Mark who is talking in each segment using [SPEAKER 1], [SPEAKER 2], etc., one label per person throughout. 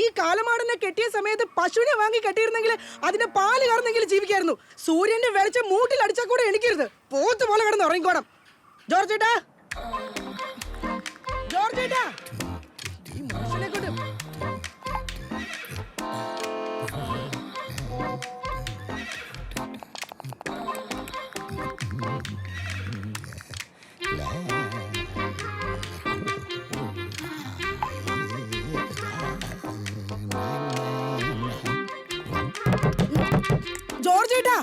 [SPEAKER 1] ഈ കാലമാടനെ കെട്ടിയ സമയത്ത് പശുവിനെ വാങ്ങി കെട്ടിയിരുന്നെങ്കിൽ അതിന്റെ പാല് കറന്നെങ്കിലും ജീവിക്കായിരുന്നു. സൂര്യന്റെ വെളിച്ചം മൂട്ടിൽ അടിച്ചാൽ കൂടെ എണിക്കരുത്. പോത്ത് പോലെ കിടന്ന് ഉറങ്ങിക്കോണം. ജോർജേട്ടാ, ജോർജേട്ടാ, ഈ മനുഷ്യനെ കൊണ്ട് ജോർജേട്ടാ,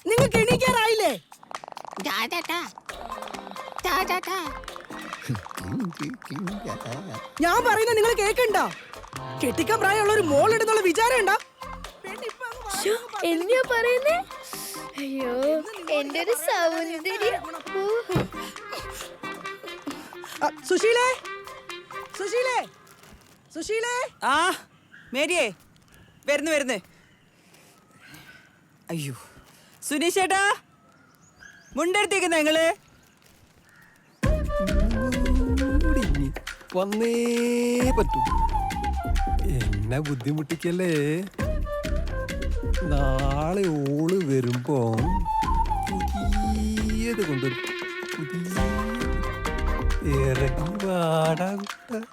[SPEAKER 1] നിങ്ങൾക്ക് എണീക്കാറായില്ലേ? ഞാൻ പറയുന്നത് നിങ്ങൾ കേൾക്കണ്ടോ? കെട്ടിക്കാൻ പ്രായമുള്ള ഒരു മോൾ ഇടുന്നുള്ള വിചാരം ഉണ്ടോ?
[SPEAKER 2] എന്തിനാ പറയുന്നേ? അയ്യോ, എന്റെ ഒരു സൗന്ദര്യം.
[SPEAKER 1] സുശീലേ, സുശീലേ, സുശീലേ.
[SPEAKER 3] ആ മേരിയേ, വരുന്നു. അയ്യോ, സുനീഷ് ചേട്ടാ, മുണ്ടെടുത്തേക്കുന്ന നിങ്ങള്
[SPEAKER 4] വന്നേ പറ്റൂ. എന്നെ ബുദ്ധിമുട്ടിക്കല്ലേ. നാളെ ഓള് വരുമ്പോ പുതിയത് കൊണ്ടുവരും. ഇറങ്ങി വാടാ കുട്ട.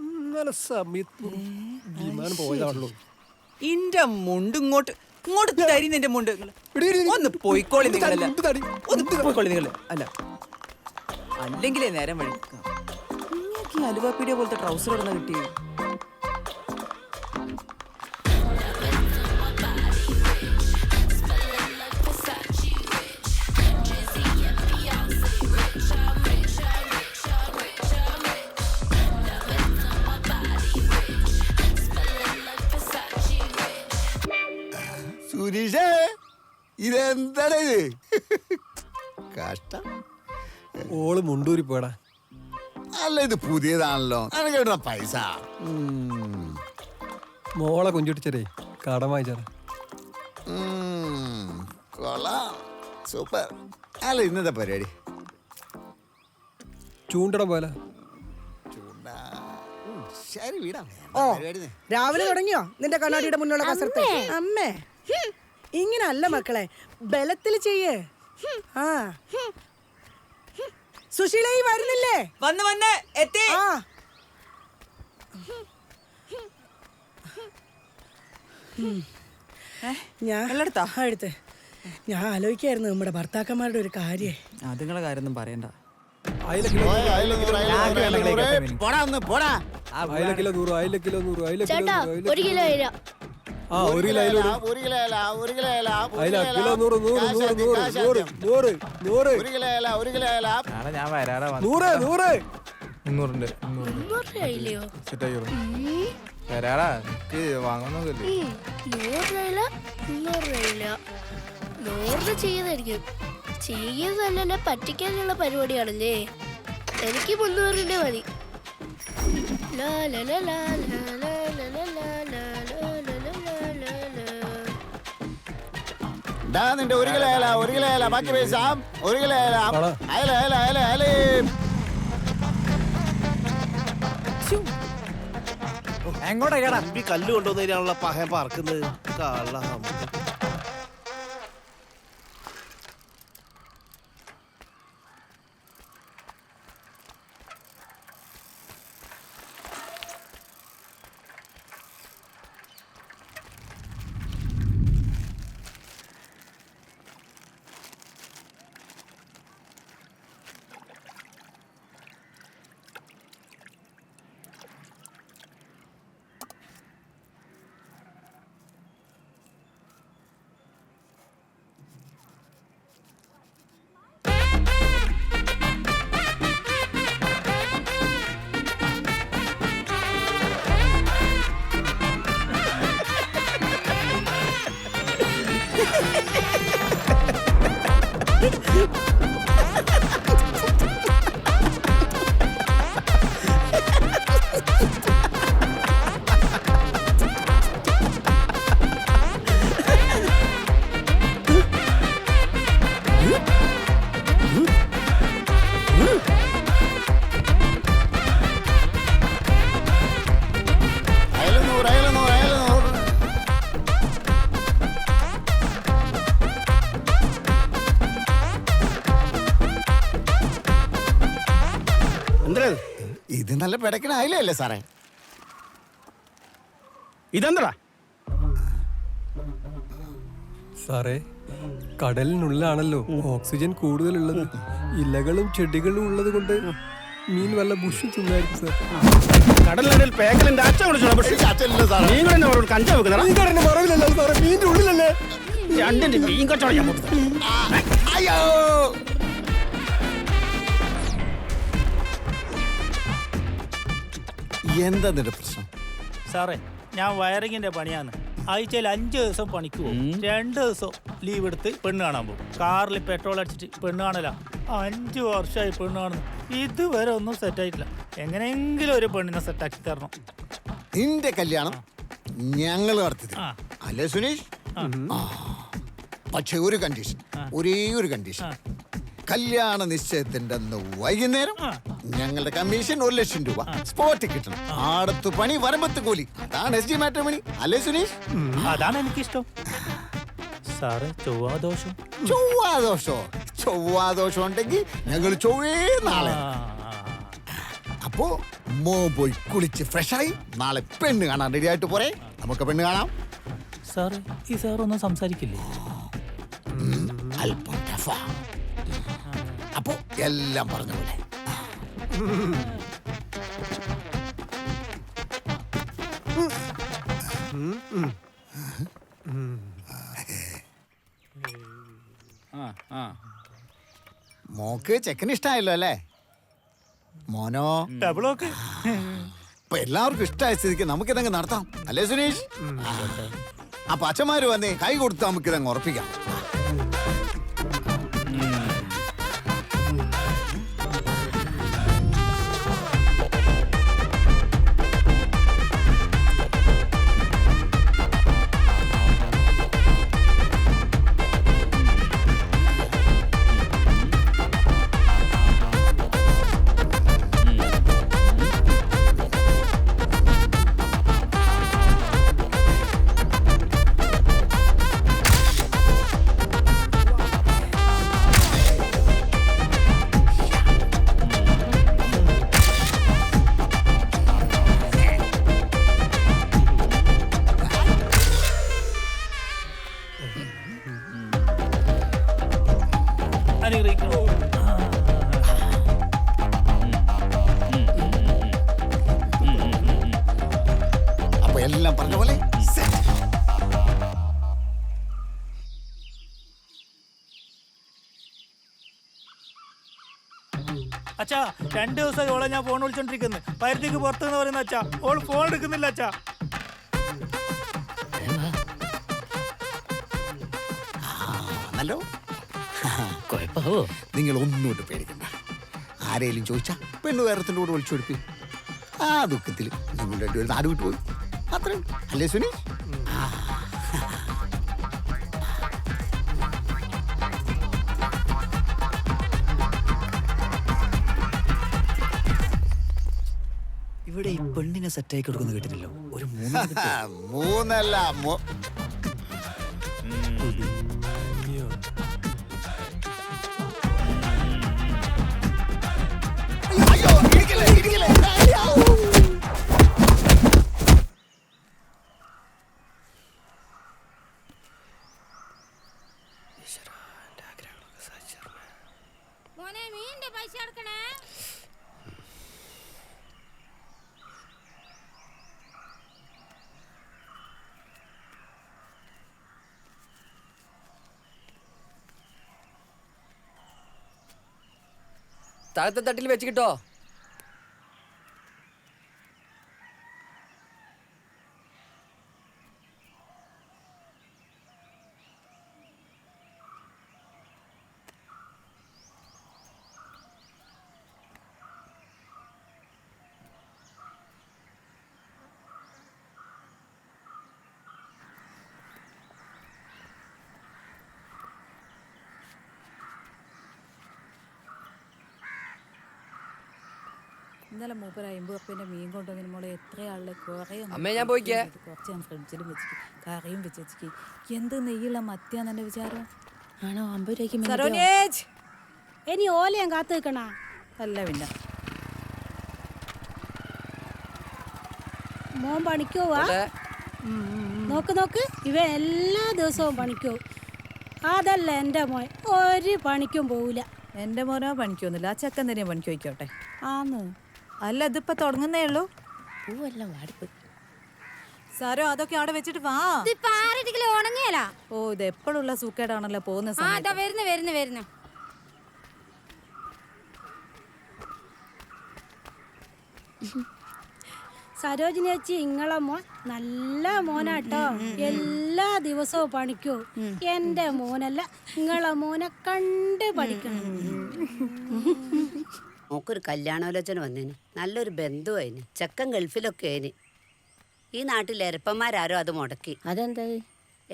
[SPEAKER 4] ഇന്നലെ സമയത്ത് വിമാനം പോയതാണല്ലോ.
[SPEAKER 3] ഇന്റെ മുണ്ട് ഇങ്ങോട്ട് തരി. നിന്റെ മുണ്ട് ഒന്ന് പോയിക്കോളി നിങ്ങളല്ല. ഒന്ന് പോയിക്കോളി നിങ്ങള്. അല്ല അല്ലെങ്കിലേ നേരം വഴി നിങ്ങൾക്ക് അലുവാപ്പീടിയ പോലത്തെ ട്രൗസർ ഇടുന്ന കിട്ടിയേ.
[SPEAKER 5] സുനീഷേ, ഇതെന്താണ് ഇത്? കഷ്ടം.
[SPEAKER 4] ഓള് മുണ്ടൂരി പോടാ.
[SPEAKER 5] അല്ല, ഇത് പുതിയതാണല്ലോ. എനിക്ക് പൈസ.
[SPEAKER 4] മോളെ കുഞ്ചുട്ടിച്ചരേ കടം വാങ്ങിച്ചാ.
[SPEAKER 5] കൊള്ളാം, സൂപ്പർ. അല്ല, ഇന്നത്തെ പരിപാടി
[SPEAKER 4] ചൂണ്ടടം പോലെ.
[SPEAKER 5] ശരി, വീടാ.
[SPEAKER 1] ഓ, രാവിലെ തുടങ്ങിയോ നിന്റെ കണ്ണാടിയുടെ മുന്നിലുള്ള കസരത്ത്? അമ്മേ, ഇങ്ങനെ അല്ല മക്കളെ, ബലത്തിൽ ചെയ്യേ. ആ, സുശീല വരുന്നില്ലേ?
[SPEAKER 3] വന്ന് എത്തി.
[SPEAKER 1] ആ, ഞാൻ ആലോചിക്കായിരുന്നു നമ്മുടെ ഭർത്താക്കന്മാരുടെ ഒരു കാര്യം.
[SPEAKER 3] അതുങ്ങളെ കാര്യമൊന്നും പറയണ്ട.
[SPEAKER 4] അയില കിലോ 100, അയില കിലോ 100.
[SPEAKER 2] ചേട്ടാ, 1 കിലോ അയില.
[SPEAKER 4] ആ, 1 കിലോ അയില. അയില കിലോ 100.
[SPEAKER 2] 100 അയിലയോ? 100 അയില 100 ചെയ്തായിരിക്കും. ചെയ്യുന്നതല്ലേ, പറ്റിക്കാനുള്ള പരിപാടിയാണല്ലേ. എനിക്ക് 300 മതി.
[SPEAKER 5] നിന്റെ 1 കിലോ അയല ബാക്കി പൈസ 1 കിലോ അയല.
[SPEAKER 6] എങ്ങോട്ടാ കല്ല് കൊണ്ടുവന്നതിനാണുള്ള പഹയം പറക്കുന്നത്. എന്തിനാ
[SPEAKER 5] ഇത് നല്ല പിടക്കണ അയിലല്ലേ സാറേ?
[SPEAKER 6] ഇതെന്താ
[SPEAKER 4] സാറേ, കടലിനുള്ളിലാണല്ലോ ഓക്സിജൻ കൂടുതലുള്ളത്. ഇലകളും ചെടികളും ഉള്ളത് കൊണ്ട് മീൻ വല്ല ബുഷും തിന്നായിരിക്കും സാർ.
[SPEAKER 6] കടലിൽ പേക്കലിന്റെ അച്ഛൻ വിളിച്ചോളാം. പക്ഷേ
[SPEAKER 5] അച്ഛനല്ലേ സാറേ?
[SPEAKER 6] നീ കൂടെ എന്നെ പറഞ്ഞോട് കഞ്ചാവ് വെക്കുന്നതാ?
[SPEAKER 4] ഈ കടലിന്റെ മറവിലല്ലേ സാറേ, മീനിന്റെ ഉള്ളിലല്ലേ?
[SPEAKER 6] രണ്ടിന്റെ മീൻ കച്ചവടം ഞാൻ കൊടുത്തത്.
[SPEAKER 5] അയ്യോ, എന്താ നിന്റെ പ്രശ്നം?
[SPEAKER 7] സാറേ, ഞാൻ വയറിങ്ങിന്റെ പണിയാണ്. ആഴ്ചയിൽ 5 ദിവസം പണിക്ക് പോകും. 2 ദിവസം ലീവ് എടുത്ത് പെണ്ണ് കാണാൻ പോകും. കാറിൽ പെട്രോൾ അടിച്ചിട്ട് പെണ്ണ് കാണല. 5 വർഷമായി പെണ്ണ് കാണുന്നു. ഇതുവരെ ഒന്നും സെറ്റായിട്ടില്ല. എങ്ങനെയെങ്കിലും ഒരു പെണ്ണിനെ സെറ്റാക്കി തരണം.
[SPEAKER 5] നിന്റെ കല്യാണം ഞങ്ങൾ നടത്തി അല്ലേ സുനീഷ്? പക്ഷെ ഒരു കണ്ടീഷൻ, ഒരേ ഒരു കണ്ടീഷൻ. കല്യാണ നിശ്ചയത്തിന്റെ അന്ന് വൈകുന്നേരം ഞങ്ങളുടെ കമ്മീഷൻ 1 ലക്ഷം രൂപ സ്പോട്ടിൽ കിട്ടണം. ആടത്ത് പണി വരമ്പത്ത് കൂലി. അതാണ് SG മാട്രിമോണി അല്ലേ സുനീഷ്?
[SPEAKER 7] അതാണ് എനിക്കിഷ്ടം. സാറേ, ചൊവ്വാദോഷം.
[SPEAKER 5] ചൊവ്വാദോഷം ഉണ്ടെങ്കിൽ ഞങ്ങൾ ചൊവ്വേ നാളെ. അപ്പോ മോ പോയി കുളിച്ച് ഫ്രഷായി നാളെ പെണ്ണ് കാണാൻ റെഡി ആയിട്ട് പോരെ? നമുക്ക് പെണ്ണ് കാണാം.
[SPEAKER 7] സാറേ, ഈ സാറൊന്നും സംസാരിക്കില്ലേ?
[SPEAKER 5] അല്പം ടഫാ. അപ്പോ എല്ലാം പറഞ്ഞ പോലെ. മോക്ക് ചെക്കന് ഇഷ്ടായല്ലോ അല്ലേ മോനോ?
[SPEAKER 7] ഡബിളൊക്കെ
[SPEAKER 5] ഇപ്പൊ എല്ലാവർക്കും ഇഷ്ടമായ സ്ഥിതിക്ക് നമുക്കിതങ്ങ് നടത്താം അല്ലേ സുനീഷ്? അപ്പൊ അച്ഛന്മാര് വന്നേ കൈ കൊടുത്ത് നമുക്കിതങ്ങ് ഉറപ്പിക്കാം.
[SPEAKER 7] അനുഗ്രഹിക്കണം.
[SPEAKER 5] അപ്പൊ എല്ലാം പറഞ്ഞ പോലെ set.
[SPEAKER 7] അച്ഛാ, 2 ദിവസമായി ഓളെ ഞാൻ ഫോൺ വിളിച്ചോണ്ടിരിക്കുന്നു. പരിധിക്ക് പുറത്തുനിന്ന് പറയുന്ന അച്ഛാ, ഓൾ ഫോൺ എടുക്കുന്നില്ല അച്ഛാ.
[SPEAKER 5] ആണല്ലോ. നിങ്ങൾ ഒന്നുകൊണ്ട് പേടിക്കണ്ട. ആരെയും ചോദിച്ചാ പെണ്ണു വേറത്തിന്റെ കൂടെ വിളിച്ചു കൊടുപ്പി. ആ ദുഃഖത്തിൽ നിങ്ങൾ രണ്ടുപേരും നാട് വിട്ടു പോയി. അത്രയും അല്ലേ സുനി?
[SPEAKER 3] ഇവിടെ ഈ പെണ്ണിനെ സെറ്റായി കൊടുക്കുന്നു കേട്ടില്ലല്ലോ. ഒരു
[SPEAKER 5] 3 അയ്യോ ഇടിക്കല്ലേ ഇടിക്കല്ലേ.
[SPEAKER 8] മോനെ മീനിന്റെ പൈസ എടുക്കണേ.
[SPEAKER 9] താഴത്തെ തട്ടിൽ വെച്ച് കിട്ടോ?
[SPEAKER 8] ഇന്നലെ മൂപ്പര് 50 ഉറുപ്പിന്റെ മീൻ കൊണ്ടുവന്നതിന് മോളെ എത്ര ആളിലെ കുറേ
[SPEAKER 9] അമ്മേ, ഞാൻ പോയിക്കേ.
[SPEAKER 8] കുറച്ച് ഞാൻ ഫ്രിഡ്ജിലും വെച്ചിട്ട് കറിയും വെച്ചു. എന്ത് നെയ്യുള്ള മത്തിയാന്ന് എന്റെ വിചാരം. ആണോ 50 രൂപയ്ക്ക്
[SPEAKER 1] സരോനേജ്,
[SPEAKER 8] ഇനി ഓല ഞാൻ കാത്തു നിൽക്കണ അല്ല പിന്നെ
[SPEAKER 10] മോൻ പണിക്ക് പോവാ? നോക്ക് നോക്ക്, ഇവ എല്ലാ ദിവസവും പണിക്കോ. അതല്ല എൻ്റെ മോൻ, ഒരു പണിക്കും പോവില്ല.
[SPEAKER 8] എൻ്റെ മോനോ പണിക്കൊന്നുമില്ല, ആ ചെക്കൻ തന്നെ പണിക്ക് വയ്ക്കോട്ടെ. ആന്ന് അല്ല, ഇതിപ്പോ തുടങ്ങുന്നേ ഉള്ളൂ.
[SPEAKER 2] പൂവെല്ലാം വാടിപ്പോയി.
[SPEAKER 8] സാരോ അതൊക്കെ അവിടെ വെച്ചിട്ട് വാ.
[SPEAKER 10] ഉണങ്ങിയല്ല.
[SPEAKER 8] ഓ, ഇത് എപ്പോഴുള്ള സൂക്കേടാണല്ലോ പോകുന്ന സമയത്ത്.
[SPEAKER 10] വരുന്നു. സരോജിനി ചേച്ചി, ഇങ്ങളെ മോൻ നല്ല മോനാട്ടോ. എല്ലാ ദിവസവും പണിക്കോ. എന്റെ മോനല്ല, ഇങ്ങളെ മോനെ കണ്ട് പഠിക്കണം.
[SPEAKER 11] മോക്കൊരു കല്യാണാലോചന വന്നേന്, നല്ലൊരു ബന്ധുവായിന്. ചെക്കൻ ഗൾഫിലൊക്കെ ആയിന്. ഈ നാട്ടിൽ എരപ്പന്മാരാരോ അത് മുടക്കി.
[SPEAKER 2] അതെന്താ?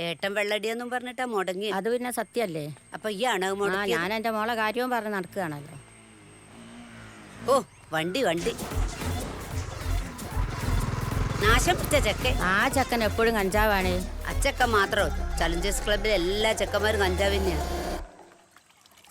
[SPEAKER 11] ഏട്ടൻ വെള്ളടിയെന്നും പറഞ്ഞിട്ടാ മുടങ്ങി.
[SPEAKER 2] അത് പിന്നെ സത്യല്ലേ?
[SPEAKER 11] അപ്പൊ ഈ ആണ് മുടക്കി.
[SPEAKER 2] ഞാൻ എന്റെ മോളെ കാര്യവും പറഞ്ഞ് നടക്കുകയാണല്ലോ.
[SPEAKER 11] ഓ, വണ്ടി നാശം പിടിച്ച ചെക്കൻ.
[SPEAKER 2] ആ ചെക്കൻ എപ്പോഴും കഞ്ചാവാണ്.
[SPEAKER 11] അച്ചക്കൻ മാത്രോ? ചലഞ്ചേഴ്സ് ക്ലബിലെ എല്ലാ ചെക്കന്മാരും കഞ്ചാവിനെയാണ്.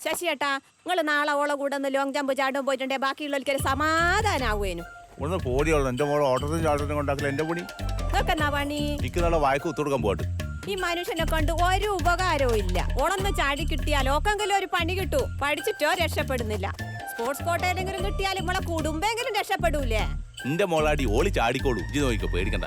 [SPEAKER 12] ശശിയേട്ടാ, നിങ്ങൾ നാളെ ഓളെ കൂടെ ഒന്ന് ലോങ് ജമ്പ് ചാടും പോയിട്ടുണ്ടെ ബാക്കിയുള്ളവർക്ക് സമാധാനാവുന്നു.
[SPEAKER 6] ഒന്ന് പോടിയുള്ളൂ. എന്റെ മോളെ ഓട്ടത്തിനും ചാട്ടത്തിനും കൊണ്ടാക്കില്ല എന്റെ പണി.
[SPEAKER 12] നിങ്ങൾക്കെന്നാ പണി?
[SPEAKER 6] എനിക്ക് നാളെ വായ്ക്ക് ഒത്തുകൊടുക്കാൻ പോയിട്ട്.
[SPEAKER 12] ഈ മനുഷ്യനെ കൊണ്ട് ഒരു ഉപകാരവും ഇല്ല. ഓളൊന്ന് ചാടി കിട്ടിയാൽ ഓക്കെങ്കിലും ഒരു പണി കിട്ടൂ. പഠിച്ചിട്ടോ രക്ഷപ്പെടുന്നില്ല. സ്പോർട്സ് കോട്ടയിലെങ്കിലും കിട്ടിയാൽ നമ്മളെ കുടുംബെങ്കിലും രക്ഷപ്പെടൂലേ?
[SPEAKER 6] എന്റെ മോളാടി ഓളി ചാടിക്കോളൂ. ഇജ്ജ് നോക്കിക്കോ, പേടിക്കണ്ട.